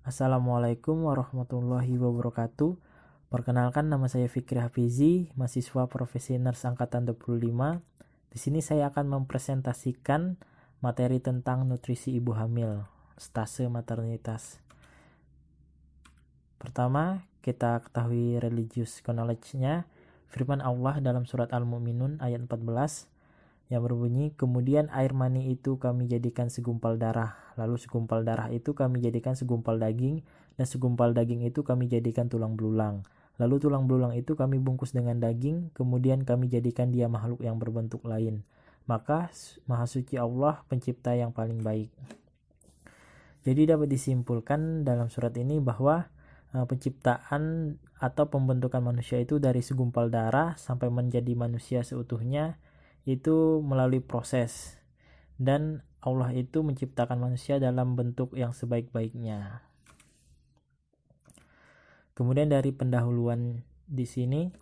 Assalamualaikum warahmatullahi wabarakatuh. Perkenalkan, nama saya Fikri Hafizi, mahasiswa profesi nurse angkatan 25. Di sini saya akan mempresentasikan materi tentang nutrisi ibu hamil, stase maternitas. Pertama, kita ketahui religious knowledge-nya. Firman Allah dalam surat Al-Mu'minun ayat 14 yang berbunyi, kemudian air mani itu kami jadikan segumpal darah, lalu segumpal darah itu kami jadikan segumpal daging, dan segumpal daging itu kami jadikan tulang belulang, lalu tulang belulang itu kami bungkus dengan daging, kemudian kami jadikan dia makhluk yang berbentuk lain. Maka Maha Suci Allah pencipta yang paling baik. Jadi dapat disimpulkan dalam surat ini bahwa penciptaan atau pembentukan manusia itu dari segumpal darah sampai menjadi manusia seutuhnya itu melalui proses, dan Allah itu menciptakan manusia dalam bentuk yang sebaik-baiknya. Kemudian dari pendahuluan di sini,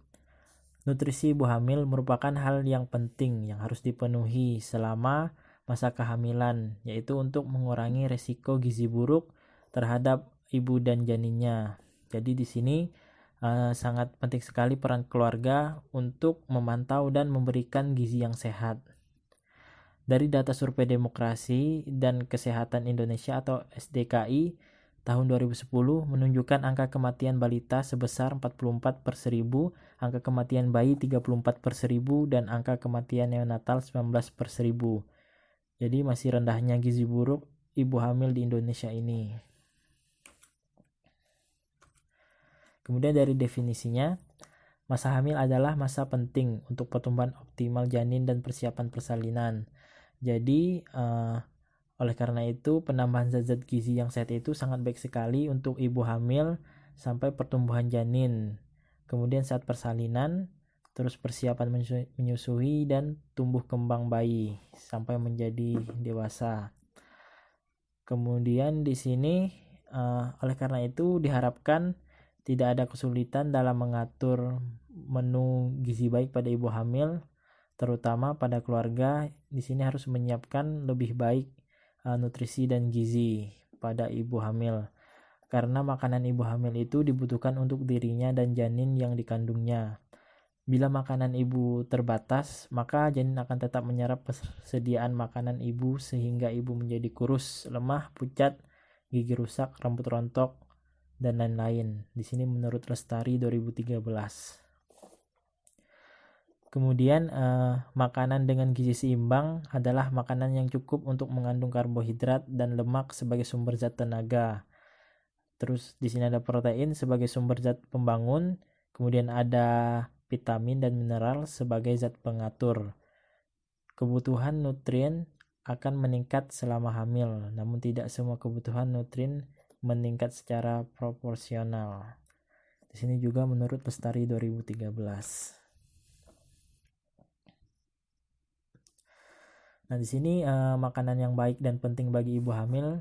nutrisi ibu hamil merupakan hal yang penting yang harus dipenuhi selama masa kehamilan, yaitu untuk mengurangi resiko gizi buruk terhadap ibu dan janinnya. Jadi di sini sangat penting sekali peran keluarga untuk memantau dan memberikan gizi yang sehat. Dari data Survei Demokrasi dan Kesehatan Indonesia atau SDKI tahun 2010 menunjukkan angka kematian balita sebesar 44 per 1000, angka kematian bayi 34 per 1000, dan angka kematian neonatal 19 per 1000. Jadi masih rendahnya gizi buruk ibu hamil di Indonesia ini. Kemudian dari definisinya, masa hamil adalah masa penting untuk pertumbuhan optimal janin dan persiapan persalinan. Jadi oleh karena itu penambahan zat-zat gizi yang sehat itu sangat baik sekali untuk ibu hamil sampai pertumbuhan janin. Kemudian saat persalinan, terus persiapan menyusui dan tumbuh kembang bayi sampai menjadi dewasa. Kemudian di sini oleh karena itu diharapkan tidak ada kesulitan dalam mengatur menu gizi baik pada ibu hamil, terutama pada keluarga. Di sini harus menyiapkan lebih baik nutrisi dan gizi pada ibu hamil, karena makanan ibu hamil itu dibutuhkan untuk dirinya dan janin yang dikandungnya. Bila makanan ibu terbatas, maka janin akan tetap menyerap persediaan makanan ibu sehingga ibu menjadi kurus, lemah, pucat, gigi rusak, rambut rontok, dan lain-lain. Di sini menurut Lestari 2013. Kemudian makanan dengan gizi seimbang adalah makanan yang cukup untuk mengandung karbohidrat dan lemak sebagai sumber zat tenaga. Terus di sini ada protein sebagai sumber zat pembangun, kemudian ada vitamin dan mineral sebagai zat pengatur. Kebutuhan nutrien akan meningkat selama hamil, namun tidak semua kebutuhan nutrien meningkat secara proporsional. Di sini juga menurut Lestari 2013. Nah, di sini makanan yang baik dan penting bagi ibu hamil.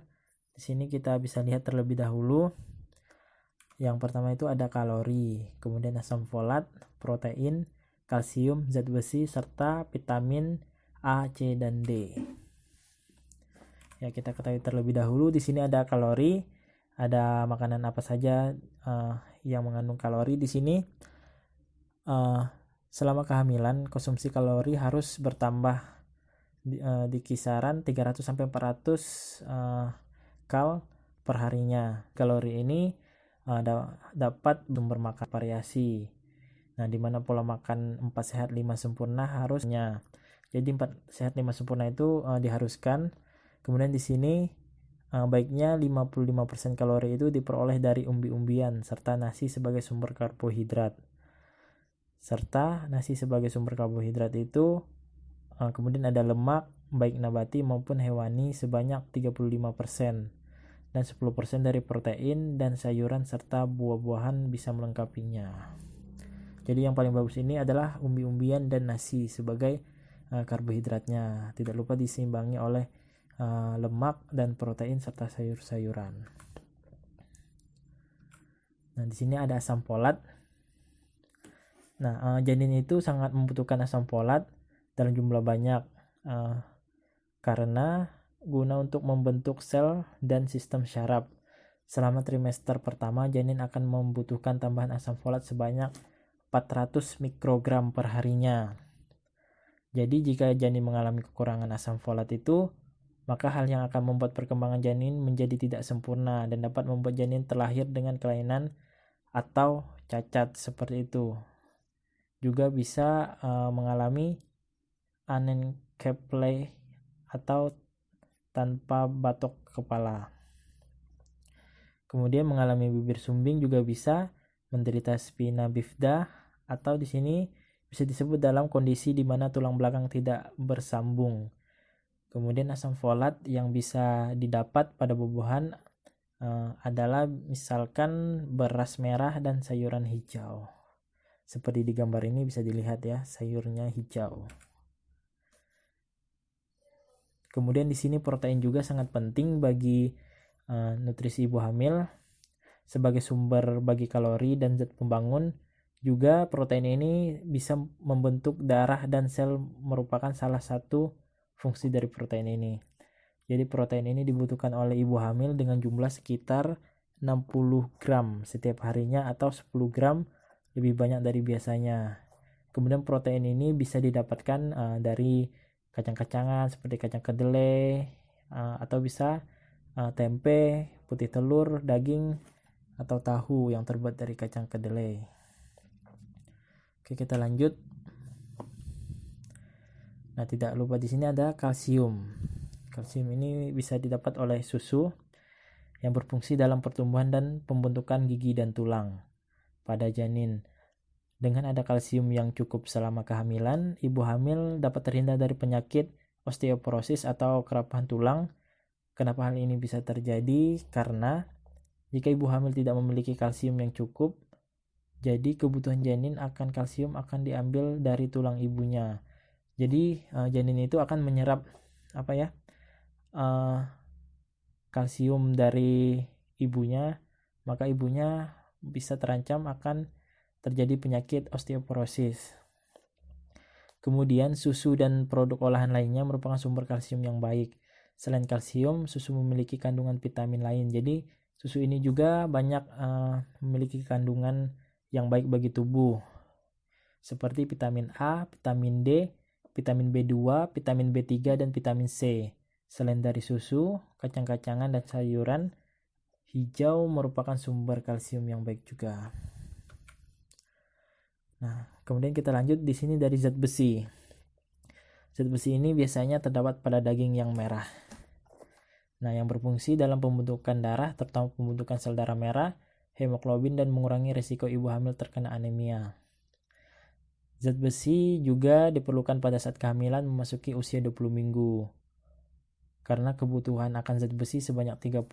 Di sini kita bisa lihat terlebih dahulu. Yang pertama itu ada kalori, kemudian asam folat, protein, kalsium, zat besi, serta vitamin A, C, dan D. Ya, kita ketahui terlebih dahulu di sini ada kalori, ada makanan apa saja yang mengandung kalori di sini. Selama kehamilan, konsumsi kalori harus bertambah di kisaran 300 sampai 400 kal per harinya. Kalori ini dapat sumber makan variasi. Nah, di mana pola makan 4 sehat 5 sempurna harusnya. Jadi 4 sehat 5 sempurna itu diharuskan. Kemudian di sini baiknya 55% kalori itu diperoleh dari umbi-umbian serta nasi sebagai sumber karbohidrat. Serta nasi sebagai sumber karbohidrat itu kemudian ada lemak baik nabati maupun hewani sebanyak 35%. Dan 10% dari protein dan sayuran serta buah-buahan bisa melengkapinya. Jadi yang paling bagus ini adalah umbi-umbian dan nasi sebagai karbohidratnya. Tidak lupa diseimbangi oleh lemak dan protein serta sayur-sayuran. Nah, di sini ada asam folat. Nah, janin itu sangat membutuhkan asam folat dalam jumlah banyak karena guna untuk membentuk sel dan sistem syaraf. Selama trimester pertama, janin akan membutuhkan tambahan asam folat sebanyak 400 mikrogram per harinya. Jadi jika janin mengalami kekurangan asam folat itu, maka hal yang akan membuat perkembangan janin menjadi tidak sempurna dan dapat membuat janin terlahir dengan kelainan atau cacat seperti itu. Juga bisa mengalami anencephaly atau tanpa batok kepala. Kemudian mengalami bibir sumbing juga bisa, menderita spina bifida, atau di sini bisa disebut dalam kondisi di mana tulang belakang tidak bersambung. Kemudian asam folat yang bisa didapat pada buah-buahan adalah misalkan beras merah dan sayuran hijau. Seperti di gambar ini bisa dilihat ya, sayurnya hijau. Kemudian di sini protein juga sangat penting bagi nutrisi ibu hamil sebagai sumber bagi kalori dan zat pembangun. Juga protein ini bisa membentuk darah dan sel, merupakan salah satu fungsi dari protein ini. Jadi protein ini dibutuhkan oleh ibu hamil dengan jumlah sekitar 60 gram setiap harinya atau 10 gram lebih banyak dari biasanya. Kemudian protein ini bisa didapatkan dari kacang-kacangan seperti kacang kedelai, atau bisa tempe, putih telur, daging, atau tahu yang terbuat dari kacang kedelai. Oke, kita lanjut. Nah, tidak lupa di sini ada kalsium. Kalsium ini bisa didapat oleh susu yang berfungsi dalam pertumbuhan dan pembentukan gigi dan tulang pada janin. Dengan ada kalsium yang cukup selama kehamilan, ibu hamil dapat terhindar dari penyakit osteoporosis atau kerapuhan tulang. Kenapa hal ini bisa terjadi? Karena jika ibu hamil tidak memiliki kalsium yang cukup, jadi kebutuhan janin akan kalsium akan diambil dari tulang ibunya. Jadi janin itu akan menyerap kalsium dari ibunya, maka ibunya bisa terancam akan terjadi penyakit osteoporosis. Kemudian susu dan produk olahan lainnya merupakan sumber kalsium yang baik. Selain kalsium, susu memiliki kandungan vitamin lain. Jadi susu ini juga banyak memiliki kandungan yang baik bagi tubuh, seperti vitamin A, vitamin D, vitamin B2, vitamin B3, dan vitamin C. Selain dari susu, kacang-kacangan dan sayuran hijau merupakan sumber kalsium yang baik juga. Nah, kemudian kita lanjut di sini dari zat besi. Zat besi ini biasanya terdapat pada daging yang merah. Nah, yang berfungsi dalam pembentukan darah, terutama pembentukan sel darah merah, hemoglobin, dan mengurangi risiko ibu hamil terkena anemia. Zat besi juga diperlukan pada saat kehamilan memasuki usia 20 minggu. Karena kebutuhan akan zat besi sebanyak 30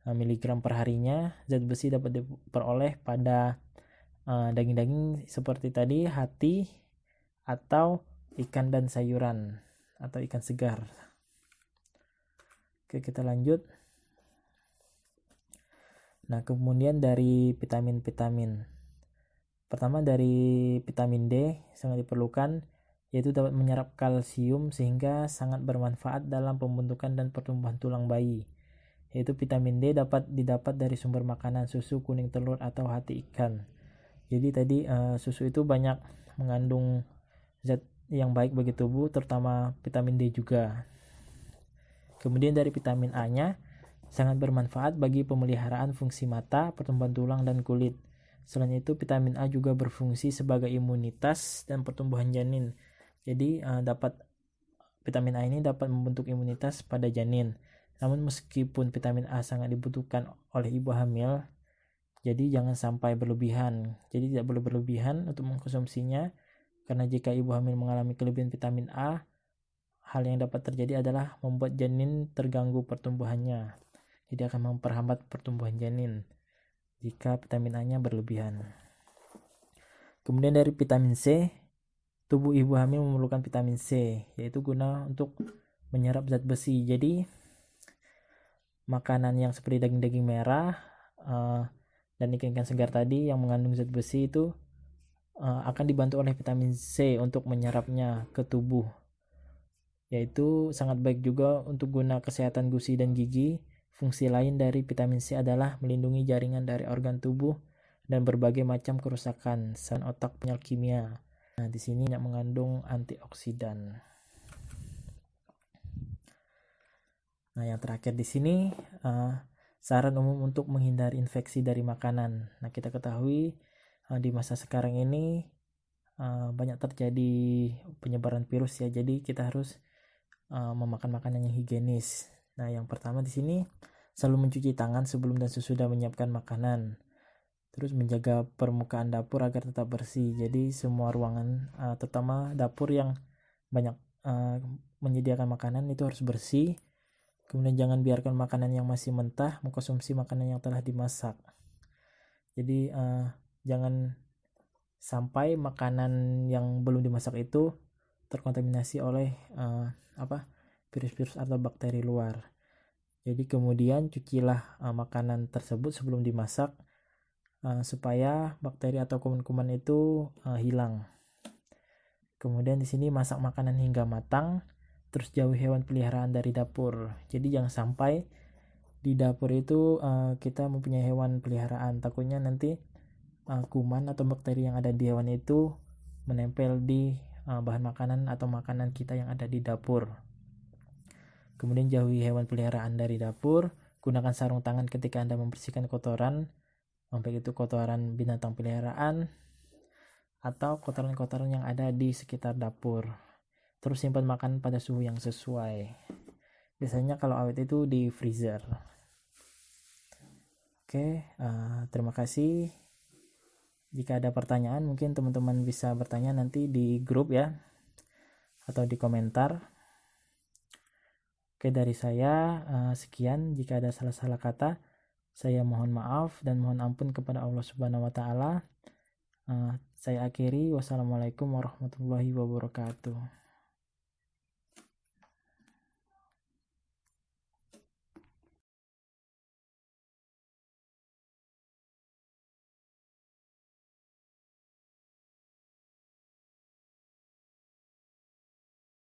mg per harinya, zat besi dapat diperoleh pada daging-daging seperti tadi, hati, atau ikan dan sayuran, atau ikan segar. Oke, kita lanjut. Nah, kemudian dari vitamin-vitamin. Pertama dari vitamin D sangat diperlukan, yaitu dapat menyerap kalsium sehingga sangat bermanfaat dalam pembentukan dan pertumbuhan tulang bayi. Yaitu vitamin D dapat didapat dari sumber makanan, susu, kuning telur, atau hati ikan. Jadi tadi susu itu banyak mengandung zat yang baik bagi tubuh, terutama vitamin D juga. Kemudian dari vitamin A-nya sangat bermanfaat bagi pemeliharaan fungsi mata, pertumbuhan tulang, dan kulit. Selain itu, vitamin A juga berfungsi sebagai imunitas dan pertumbuhan janin. Jadi vitamin A ini dapat membentuk imunitas pada janin. Namun meskipun vitamin A sangat dibutuhkan oleh ibu hamil, jadi jangan sampai berlebihan. Jadi tidak boleh berlebihan untuk mengkonsumsinya, karena jika ibu hamil mengalami kelebihan vitamin A, hal yang dapat terjadi adalah membuat janin terganggu pertumbuhannya. Jadi akan memperhambat pertumbuhan janin jika vitamin A-nya berlebihan. Kemudian dari vitamin C, tubuh ibu hamil memerlukan vitamin C, yaitu guna untuk menyerap zat besi. Jadi makanan yang seperti daging-daging merah dan ikan-ikan segar tadi yang mengandung zat besi itu akan dibantu oleh vitamin C untuk menyerapnya ke tubuh. Yaitu sangat baik juga untuk guna kesehatan gusi dan gigi, Fungsi lain dari vitamin C adalah melindungi jaringan dari organ tubuh dan berbagai macam kerusakan sel otak kimia. Nah, di sini mengandung antioksidan. Nah, yang terakhir di sini saran umum untuk menghindari infeksi dari makanan. Nah, kita ketahui di masa sekarang ini banyak terjadi penyebaran virus ya. Jadi kita harus memakan makanan yang higienis. Nah, yang pertama di sini selalu mencuci tangan sebelum dan sesudah menyiapkan makanan. Terus menjaga permukaan dapur agar tetap bersih. Jadi semua ruangan, terutama dapur yang banyak menyediakan makanan itu harus bersih. Kemudian jangan biarkan makanan yang masih mentah mengkonsumsi makanan yang telah dimasak. Jadi jangan sampai makanan yang belum dimasak itu terkontaminasi oleh virus-virus atau bakteri luar. Jadi kemudian cucilah makanan tersebut sebelum dimasak supaya bakteri atau kuman-kuman itu hilang. Kemudian di sini masak makanan hingga matang. Terus jauhi hewan peliharaan dari dapur. Jadi jangan sampai di dapur itu kita mempunyai hewan peliharaan. Takutnya nanti kuman atau bakteri yang ada di hewan itu menempel di bahan makanan atau makanan kita yang ada di dapur. Kemudian jauhi hewan peliharaan dari dapur. Gunakan sarung tangan ketika Anda membersihkan kotoran, baik itu kotoran binatang peliharaan atau kotoran-kotoran yang ada di sekitar dapur. Terus simpan makanan pada suhu yang sesuai. Biasanya kalau awet itu di freezer. Oke, terima kasih. Jika ada pertanyaan mungkin teman-teman bisa bertanya nanti di grup ya, atau di komentar. Oke, dari saya sekian. Jika ada salah-salah kata, saya mohon maaf dan mohon ampun kepada Allah Subhanahu wa Ta'ala. Saya akhiri. Wassalamualaikum warahmatullahi wabarakatuh.